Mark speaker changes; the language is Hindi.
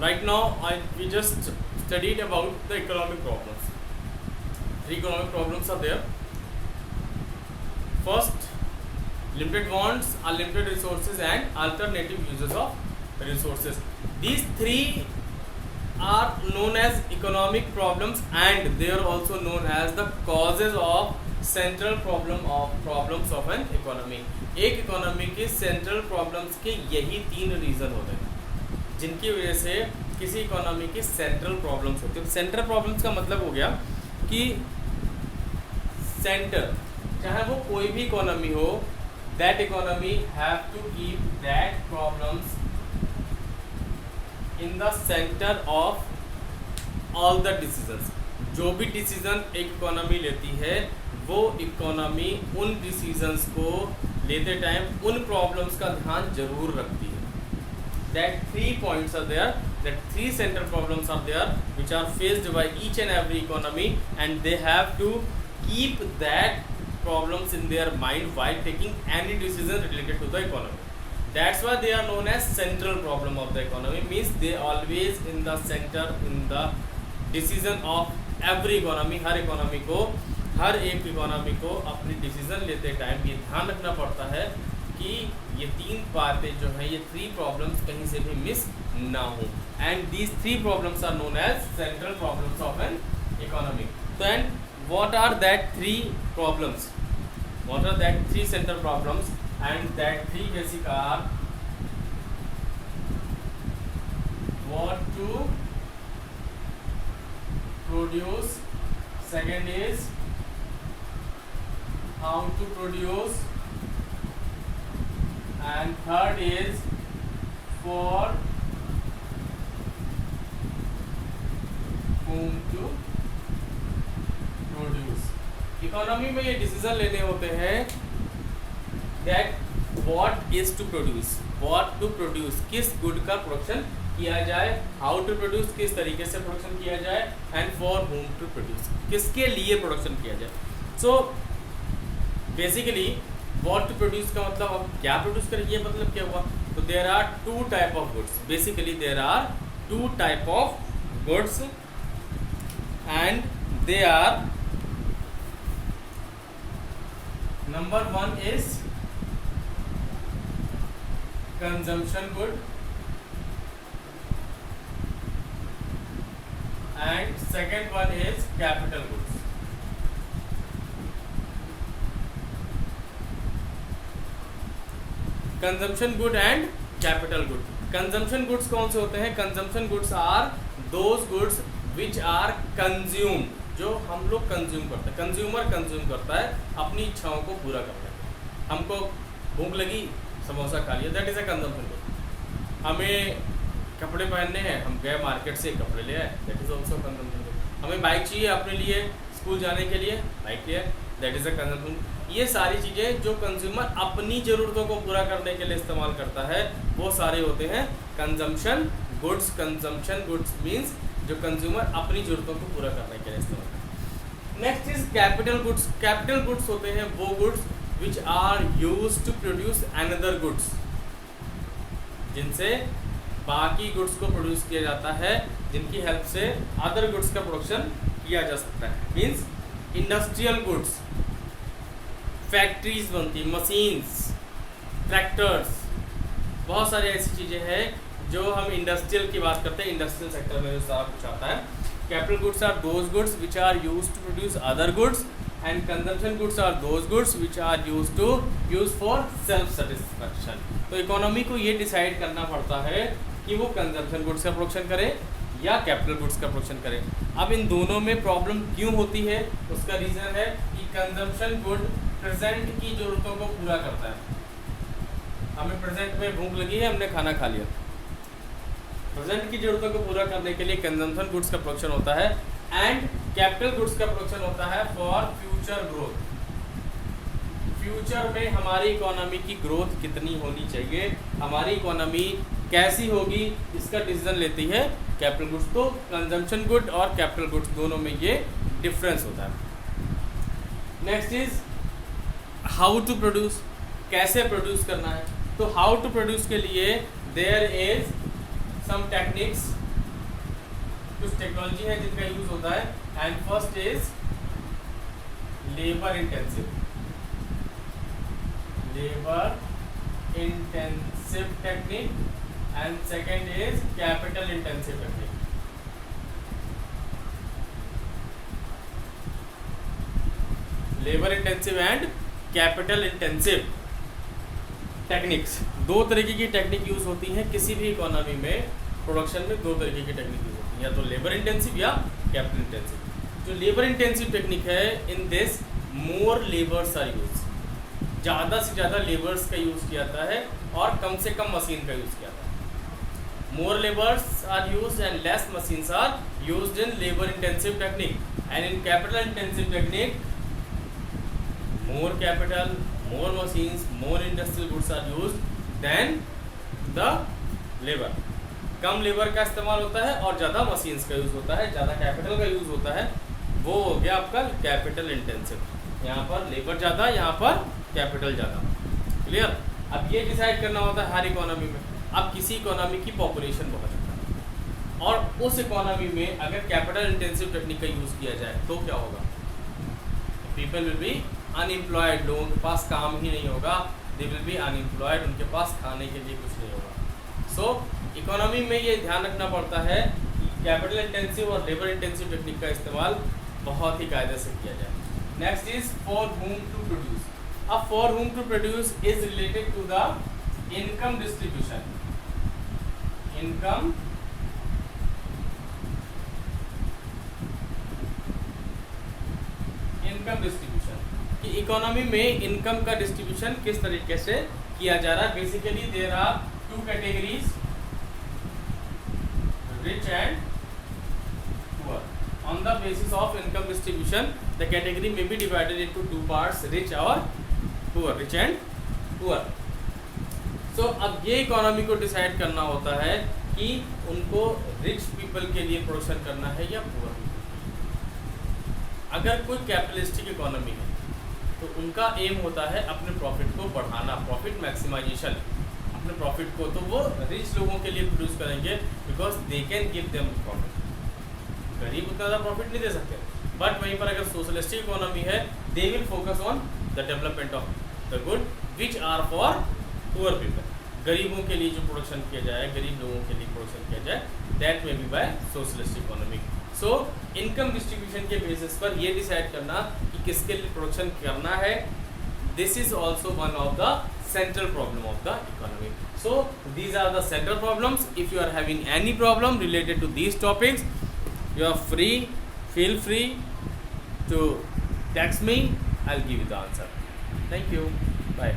Speaker 1: Right now, we just studied about the economic problems. Three economic problems are there. First, limited wants, unlimited resources, and alternative uses of resources. These three are known as economic problems, and they are also known as the causes of central problems of an economy. एक इकोनॉमी के सेंट्रल प्रॉब्लम्स के यही तीन रीज़न होते हैं जिनकी वजह से किसी इकोनॉमी की सेंट्रल प्रॉब्लम्स होती है. सेंट्रल प्रॉब्लम्स का मतलब हो गया कि सेंटर, चाहे वो कोई भी इकोनॉमी हो, that economy have to keep that problems in the centre of all the decisions. जो भी डिसीजन एक इकोनॉमी लेती है वो इकोनॉमी उन डिसीजंस को लेते टाइम उन प्रॉब्लम्स का ध्यान जरूर रखती है. That 3 points are there, that 3 central problems are there which are faced by each and every economy, and they have to keep that problems in their mind while taking any decision related to the economy. That's why they are known as central problem of the economy, means they always in the center in the decision of every economy. हर एक इकोनॉमी को अपनी डिसीजन लेते टाइम ये ध्यान रखना पड़ता है कि ये तीन बातें जो हैं, ये 3 प्रॉब्लम्स कहीं से भी मिस ना हो. And these 3 problems are known as central problems of an economy. तो and what are that 3 problems, what are that 3 central problems, and that 3 basic are what to produce, second is how to produce, and third is for whom to produce. Economy में ये डिसीजन लेने होते हैं that what is to produce, what to produce, किस गुड का प्रोडक्शन किया जाए, हाउ टू प्रोड्यूस, किस तरीके से प्रोडक्शन किया जाए, and for whom to produce, किसके लिए प्रोडक्शन किया जाए. So basically what to produce का मतलब अब क्या प्रोड्यूस करें, ये मतलब क्या हुआ. तो there are 2 type of goods, basically there are 2 type of goods, and they are, number 1 is consumption good, and second one is capital goods. Consumption good and capital good. Consumption goods कौन से होते हैं? Consumption goods are those goods which are consumed, जो हम लोग कंज्यूम करते हैं. कंज्यूमर कंज्यूम करता है अपनी इच्छाओं को पूरा करने के. हमको भूख लगी, समोसा खा लिया, that is a consumption good. हमें कपड़े पहनने हैं, हम गए मार्केट से कपड़े ले आए, that is also consumption good. हमें बाइक चाहिए अपने लिए, स्कूल जाने के लिए बाइक लिया, दैट इज अ कंजम्पशन. ये सारी चीज़ें जो कंज्यूमर अपनी ज़रूरतों को पूरा करने के लिए इस्तेमाल करता है वो सारे होते हैं consumption goods. Consumption goods means जो कंज्यूमर अपनी ज़रूरतों को पूरा करने के लिए इस्तेमाल करता है. Next is capital goods. Capital goods होते हैं वो goods which are use to produce another goods, जिनसे बाकी गुड्स को प्रोड्यूस किया जाता है, जिनकी हेल्प से अदर गुड्स का प्रोडक्शन किया जा सकता है. मीन्स इंडस्ट्रियल गुड्स, फैक्ट्रीज बनती, मशीन्स, ट्रैक्टर्स, बहुत सारी ऐसी चीज़ें हैं जो हम इंडस्ट्रियल की बात करते हैं. इंडस्ट्रियल सेक्टर में जो सारा कुछ आता है. Capital goods are those goods which are use to produce other goods, and consumption goods are those goods which are use for self satisfaction. तो इकोनॉमी को ये डिसाइड करना पड़ता है कि वो कंजम्पशन गुड्स का प्रोडक्शन करे या कैपिटल गुड्स का प्रोडक्शन करे. अब इन दोनों में प्रॉब्लम क्यों होती है, उसका रीज़न है कि कंजम्पशन गुड प्रेजेंट की ज़रूरतों को पूरा करता है. हमें प्रेजेंट में भूख लगी है, हमने खाना खा लिया, प्रेजेंट की ज़रूरतों को पूरा करने के लिए कंजम्पशन गुड्स का प्रोडक्शन होता है, एंड कैपिटल गुड्स का प्रोडक्शन होता है फॉर फ्यूचर ग्रोथ. फ्यूचर में हमारी इकोनॉमी की ग्रोथ कितनी होनी चाहिए, हमारी इकोनॉमी कैसी होगी, इसका डिसीजन लेती है कैपिटल गुड्स. तो कंजम्पशन गुड और कैपिटल गुड्स दोनों में ये डिफरेंस होता है. Next is how to produce, कैसे प्रोड्यूस करना है. तो हाउ टू प्रोड्यूस के लिए देयर इज some techniques कुछ टेक्नोलॉजी है जिनका यूज होता है, and first is labour intensive technique, and second is capital intensive technique. Labour intensive and capital intensive techniques, दो तरीके की टेक्निक यूज होती हैं किसी भी इकोनॉमी में। प्रोडक्शन में दो तरीके की टेक्निक यूज होती है, या तो लेबर इंटेंसिव या कैपिटल इंटेंसिव। जो लेबर इंटेंसिव टेक्निक है, in this more labours are use, ज़्यादा से ज़्यादा लेबर्स का यूज़ किया जाता है और कम से कम मशीन का यूज़ किया जाता है। More labours are use and less machines are used in labour intensive technique, and in capital intensive technique more capital, more machines, more industrial goods are used than the labor। Come labour का इस्तेमाल होता है और ज़्यादा मशीन्स का यूज़ होता है, ज़्यादा कैपिटल का यूज़ होता है, वो हो गया आपका कैपिटल इंटेंसिव। यहाँ पर लेबर ज़्यादा, यहाँ पर कैपिटल ज़्यादा। क्लियर? अब ये डिसाइड करना होता है हर इकोनॉमी में। अब किसी इकोनॉमी की पॉपुलेशन बहुत ज़्यादा है और उस इकोनॉमी में अगर कैपिटल इंटेंसिव टेक्निक का यूज़ किया जाए तो क्या होगा? पीपल विल बी अनएम्प्लॉयड, लोगों के पास काम ही नहीं होगा, दे विल बी अनएम्प्लॉयड, उनके पास खाने के लिए कुछ नहीं होगा। सो इकोनॉमी में ये ध्यान रखना पड़ता है कि कैपिटल इंटेंसिव और लेबर इंटेंसिव टेक्निक का इस्तेमाल बहुत ही कायदे से किया जाए। Next is for whom to produce. अब for whom to produce is related to the income distribution. Income distribution कि इकोनॉमी में इनकम का डिस्ट्रीब्यूशन किस तरीके से किया जा रहा है। Basically there are two categories, rich and poor. On the basis of income distribution the category में be divided into two parts, rich और पुअर, रिच एंड पुअर। सो अब ये इकोनॉमी को डिसाइड करना होता है कि उनको रिच पीपल के लिए प्रोडक्शन करना है या पुअर। अगर कोई कैपिटलिस्टिक इकोनॉमी है तो उनका एम होता है अपने प्रॉफिट को बढ़ाना, प्रॉफिट मैक्सिमाइजेशन, अपने प्रॉफिट को। तो वो रिच लोगों के लिए प्रोड्यूस करेंगे because they can give them profit. गरीब उतना ज़्यादा प्रॉफिट नहीं दे सकते, बट वहीं पर अगर सोशलिस्टिक इकोनॉमी है they will focus on the development of the good which are for poor people. गरीबों के लिए जो प्रोडक्शन किया जाए, गरीब लोगों के लिए प्रोडक्शन किया जाए, that may be by socialist economy. So income distribution के बेसिस पर ये डिसाइड करना कि किसके लिए प्रोडक्शन करना है, this is also one of the central problem of the economy. So these are the central problems. If you are having any problem related to these topics, you are free, feel free to text me, I'll give you the answer. Thank you, bye.